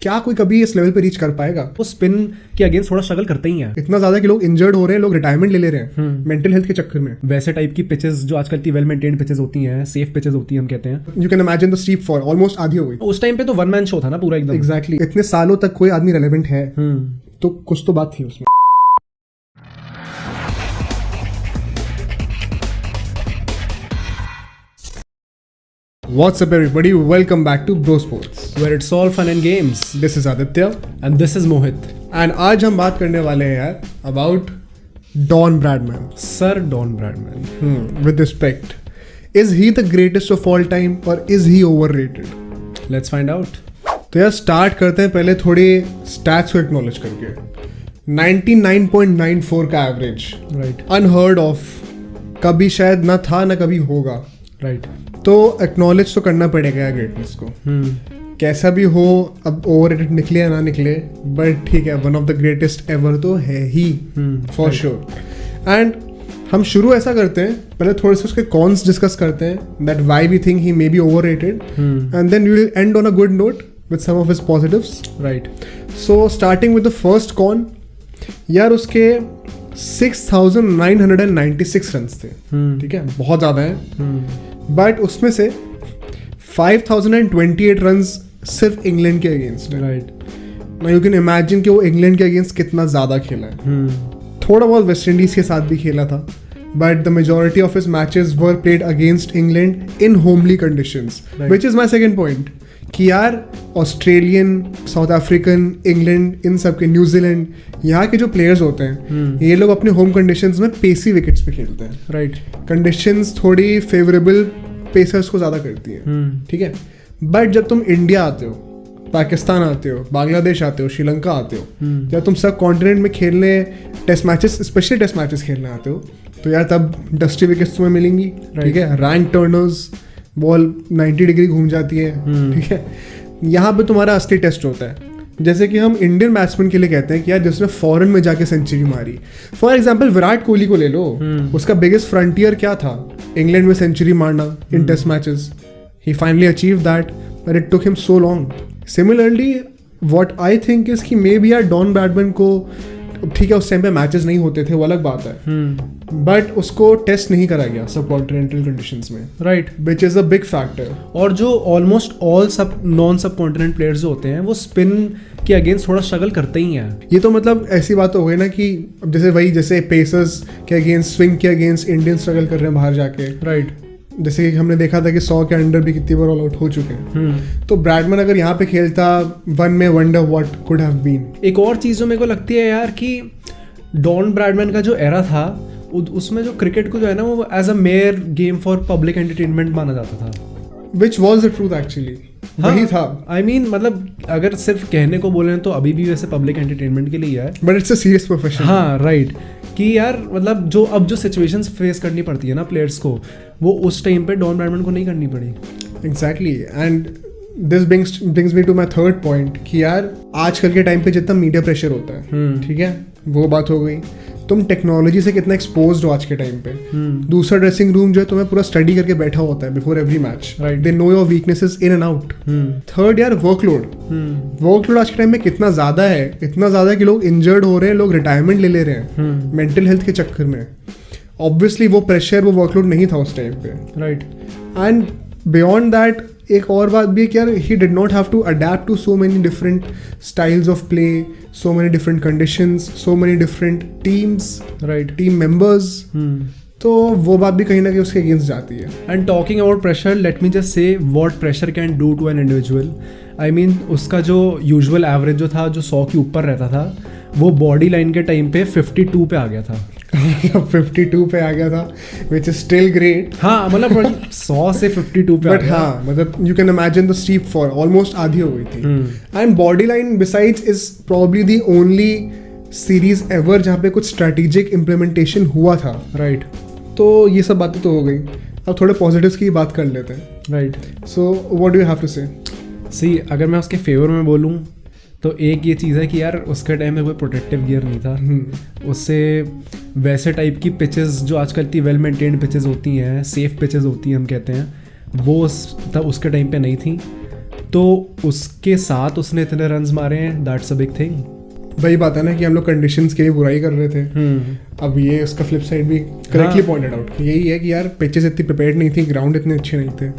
क्या कोई कभी इस लेवल पे रीच कर पाएगा? वो स्पिन के अगेंस्ट थोड़ा स्ट्रगल करते ही हैं। इतना ज्यादा कि लोग इंजर्ड हो रहे हैं, लोग रिटायरमेंट ले रहे हैं मेंटल हेल्थ के चक्कर में। वैसे टाइप की पिचेस जो आजकल की वेल मेंटेन्ड पिचेस होती हैं, सेफ पिचेस होती हैं, हम कहते हैं। You can imagine the steep fall almost आधी हो गई। उस टाइम पे तो वन मैन शो था ना पूरा एकदम। एग्जैक्टली इतने सालों तक कोई आदमी रेलेवेंट है तो कुछ तो बात थी उसमें। What's up everybody, welcome back to Bro Sports, where it's all fun and games. This is Aditya and this is Mohit. And आज हम बात करने वाले हैं यार about Don Bradman. Sir Don Bradman. With respect, is he the greatest of all time or is he overrated? Let's find out. तो यार start करते हैं पहले थोड़ी स्टैट्स को एक्नॉलेज करके। 99.94 का एवरेज, राइट, अनहर्ड ऑफ, कभी शायद ना था ना कभी होगा, राइट। तो एक्नॉलेज तो करना पड़ेगा यार ग्रेटनेस को। कैसा भी हो, अब ओवररेटेड निकले या ना निकले, बट ठीक है, one of the greatest ever तो है ही फॉर श्योर। एंड हम शुरू ऐसा करते हैं, पहले थोड़े से उसके कॉन्स डिस्कस करते हैं, that why we think he may be overrated, and then we will end on a good note with some of his positives. Right. So starting with the first con, यार उसके 6,996 runs थे, ठीक है, बहुत ज़्यादा है, बट उसमें से 5,028 रन्स सिर्फ इंग्लैंड के अगेंस्ट है। Right. Now you can imagine कि वो इंग्लैंड के अगेंस्ट कितना ज़्यादा खेला है। थोड़ा बहुत वेस्ट इंडीज़ के साथ भी खेला था, but the majority of his matches were played against England in homely conditions, right. Which is my second point. कि यार ऑस्ट्रेलियन, साउथ अफ्रीकन, इंग्लैंड, इन सब के, न्यूजीलैंड, यहाँ के जो प्लेयर्स होते हैं ये लोग अपने होम कंडीशंस में पेसी विकेट्स पे खेलते हैं। राइट। कंडीशंस थोड़ी फेवरेबल पेसर्स को ज़्यादा करती हैं, ठीक है। बट जब तुम इंडिया आते हो, पाकिस्तान आते हो, बांग्लादेश आते हो, श्रीलंका आते हो, जब तुम सब कॉन्टिनेंट में खेलने, test matches, specially test matches खेलने आते हो, तो यार तब डस्टी विकेट्स तुम्हें मिलेंगी, ठीक है, रैंक टर्नर्स, बॉल 90 डिग्री घूम जाती है, ठीक है। यहाँ पे तुम्हारा असली टेस्ट होता है। जैसे कि हम इंडियन बैट्समैन के लिए कहते हैं कि यार जिसने फॉरेन में जाके सेंचुरी मारी, फॉर एग्जांपल विराट कोहली को ले लो, उसका बिगेस्ट फ्रंटियर क्या था? इंग्लैंड में सेंचुरी मारना in test matches. He finally achieve that, but it took him so long. Similarly what I think is कि मे बी यार डॉन ब्रैडमैन को, ठीक है उस टाइम पे मैचेस नहीं होते थे, वो अलग बात है, बट उसको टेस्ट नहीं करा गया सब कॉन्टिनेंटल कंडीशंस में, right, which is a big factor. और जो ऑलमोस्ट ऑल सब नॉन सब कॉन्टिनेंट प्लेयर्स जो होते हैं वो स्पिन के अगेंस्ट थोड़ा स्ट्रगल करते ही हैं। ये तो मतलब ऐसी बात हो गई ना कि जैसे पेसर्स के अगेंस्ट, स्विंग के अगेंस्ट इंडियन स्ट्रगल कर रहे हैं बाहर जाके, राइट। जैसे कि हमने देखा था कि 100 के अंडर भी कितनी बार ऑल आउट हो चुके हैं। तो ब्रैडमैन अगर यहाँ पे खेलता, one may wonder what could have been. एक और चीज़ जो मेरे को लगती है यार कि डॉन ब्रैडमैन का जो एरा था, उसमें जो क्रिकेट को जो है ना वो as a major game for public entertainment माना जाता था, which was the truth actually. वही था। आई मीन मतलब अगर सिर्फ कहने को बोले तो अभी भी वैसे पब्लिक एंटरटेनमेंट के लिए है, but it's a serious profession. हाँ, राइट। कि यार मतलब जो सिचुएशंस फेस करनी पड़ती है ना प्लेयर्स को, वो उस टाइम पे डॉन ब्रैडमैन को नहीं करनी पड़ी। Exactly, and this brings me to my third point कि यार आजकल के टाइम पे जितना मीडिया प्रेशर होता है, ठीक है, वो बात हो गई। तुम टेक्नोलॉजी से कितना एक्सपोज्ड हो आज के टाइम पे। दूसरा ड्रेसिंग रूम जो है तुम्हें पूरा स्टडी करके बैठा होता है before every match, they know your weaknesses in and out. Third यार वर्कलोड आज के टाइम में कितना ज्यादा है, इतना ज्यादा कि लोग इंजर्ड हो रहे हैं, लोग रिटायरमेंट ले रहे हैं मेंटल हेल्थ के चक्कर में। ऑब्वियसली वो प्रेशर, वो वर्कलोड नहीं था उस टाइम पे, राइट। एंड बियॉन्ड दैट एक और बात भी है कि यार he did not have to adapt to so many different styles of play, so many different conditions, so many different teams, right, team members. तो वो बात भी कहीं ना कहीं उसके अगेंस्ट जाती है। And talking about pressure, let me just say what pressure can do to an individual. I mean उसका जो यूजुअल एवरेज जो था, जो 100 के ऊपर रहता था, वो बॉडी लाइन के टाइम पे 52 पे आ गया था। 52 पे आ गया था, विच इज स्टिल ग्रेट। हाँ, मतलब 100 से 52 पे, बट हाँ, मतलब you can imagine the steep fall, almost आधी हो गई थी। And body line besides is probably the only series ever जहाँ पे कुछ स्ट्रेटेजिक इम्प्लीमेंटेशन हुआ था, राइट। तो ये सब बातें तो हो गई, अब थोड़े पॉजिटिव्स की बात कर लेते हैं, right. So what do you have to say? See, अगर मैं उसके फेवर में बोलूँ तो एक ये चीज़ है कि यार उसके टाइम में कोई प्रोटेक्टिव गियर नहीं था। उससे वैसे टाइप की पिचेस जो आजकल की वेल मेंटेन्ड पिचेस होती हैं, सेफ पिचेस होती हैं, हम कहते हैं, वो तब उसके टाइम पे नहीं थी। तो उसके साथ उसने इतने रन्स मारे हैं, दैट्स अ बिग थिंग। वही बात है ना कि हम लोग कंडीशंस की भी बुराई कर रहे थे। अब ये उसका फ्लिप साइड भी करेक्टली पॉइंटेड आउट, यही है कि यार पिचेस इतनी प्रिपेयर्ड नहीं थी, ग्राउंड इतने अच्छे नहीं थे,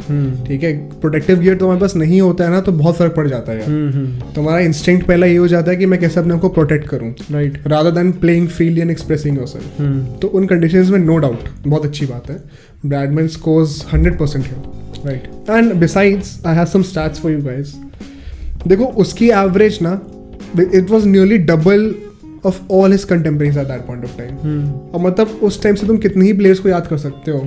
ठीक है, प्रोटेक्टिव गियर तो हमारे पास नहीं होता है ना, तो बहुत फर्क पड़ जाता है यार। तो हमारा इंस्टिंक्ट पहला ये हो जाता है कि मैं कैसे अपने आप को प्रोटेक्ट करूँ, right, rather than playing freely and expressing yourself. तो उन कंडीशंस में नो डाउट बहुत अच्छी बात है, Bradman scores 100% here, right. And besides I have some stats for you guys. देखो उसकी एवरेज ना, it was nearly double of all his contemporaries at that point of time. और मतलब उस टाइम से तुम कितने ही प्लेयर्स को याद कर सकते हो,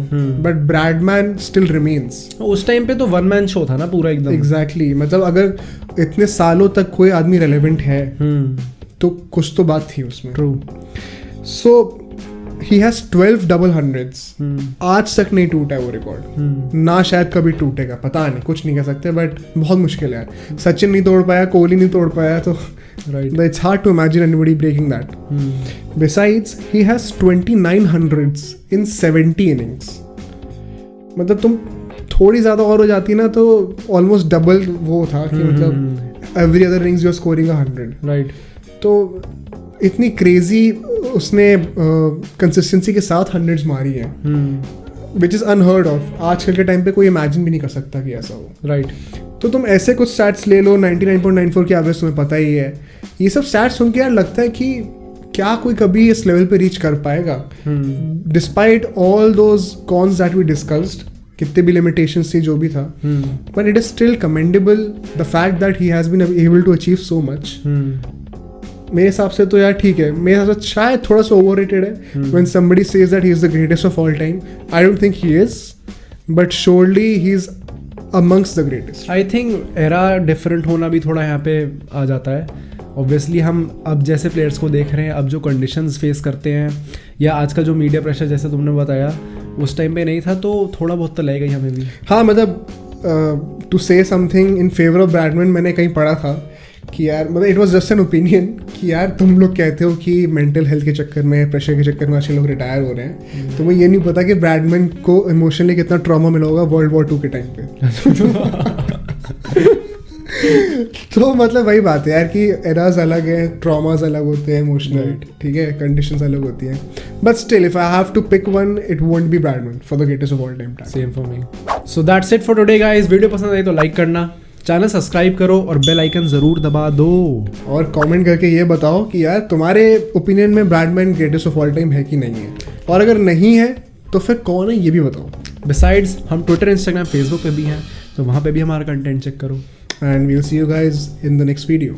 बट ब्रैडमैन स्टिल रिमेन्स। उस टाइम पे तो वन मैन शो था ना पूरा एकदम। एग्जैक्टली, मतलब अगर इतने सालों तक कोई आदमी रेलेवेंट है तो कुछ तो बात थी उसमें। True. So he has 12 double hundreds, आज तक नहीं टूटा है वो रिकॉर्ड, ना शायद कभी टूटेगा, पता नहीं, कुछ नहीं कह सकते, बट बहुत मुश्किल है। सचिन नहीं तोड़ पाया, कोहली नहीं तोड़ पाया, तो it's hard to imagine anybody breaking that. Besides, he has 29 hundreds in 70 innings. मतलब तुम थोड़ी ज़्यादा और हो जाती ना तो ऑलमोस्ट डबल वो था कि मतलब every other innings you're scoring 100. Right. तो इतनी क्रेजी उसने कंसिस्टेंसी के साथ हंड्रेड्स मारी है, विच इज़ अनहर्ड ऑफ। आजकल के टाइम पे कोई इमेजिन भी नहीं कर सकता कि ऐसा हो, राइट। तो तुम ऐसे कुछ स्टैट्स ले लो, 99.94 की एवरेज तुम्हें पता ही है। ये सब स्टैट्स सुन के यार लगता है कि क्या कोई कभी इस लेवल पे रीच कर पाएगा, despite all those cons that we discussed, कितने भी लिमिटेशंस थी जो भी था, but it is still commendable the fact that he has been able to achieve so much. मेरे हिसाब से तो यार ठीक है, मेरे हिसाब से शायद थोड़ा सा ओवररेटेड है। When somebody says that he is the greatest of all time, I don't think he is, but surely he is amongst the greatest. I think era different होना भी थोड़ा यहाँ पे आ जाता है। ऑब्वियसली हम अब जैसे प्लेयर्स को देख रहे हैं, अब जो कंडीशंस फेस करते हैं, या आज का जो मीडिया प्रेशर जैसे तुमने बताया उस टाइम पे नहीं था, तो थोड़ा बहुत तो लगेगा ही हमें भी। हाँ, मतलब to say something in favour of Bradman, मैंने कहीं पढ़ा था कि यार, मतलब it was just an opinion कि यार तुम लोग कहते हो कि मेंटल हेल्थ के चक्कर में, प्रेशर के चक्कर में आजकल लोग रिटायर हो रहे हैं, तो मुझे ये नहीं पता कि ब्रैडमैन को इमोशनली कितना ट्रॉमा मिला होगा वर्ल्ड वॉर 2 के टाइम पे। तो मतलब वही बात है यार कि एराज अलग है, ट्रॉमास अलग होते हैं, इमोशनल, ठीक है, कंडीशंस अलग होती हैं, but still if I have to pick one, it won't be Bradman for the greatest of all time. Same for me. So that's it for today guys. Video पसंद आई तो लाइक करना, channel subscribe करो और bell icon जरूर दबा दो, और कमेंट करके ये बताओ कि यार तुम्हारे ओपिनियन में Bradman greatest of all time है कि नहीं है, और अगर नहीं है तो फिर कौन है ये भी बताओ। बिसाइड्स हम ट्विटर, इंस्टाग्राम, फेसबुक पे भी हैं, तो वहाँ पे भी हमारा कंटेंट चेक करो। And we'll see you guys in the next video.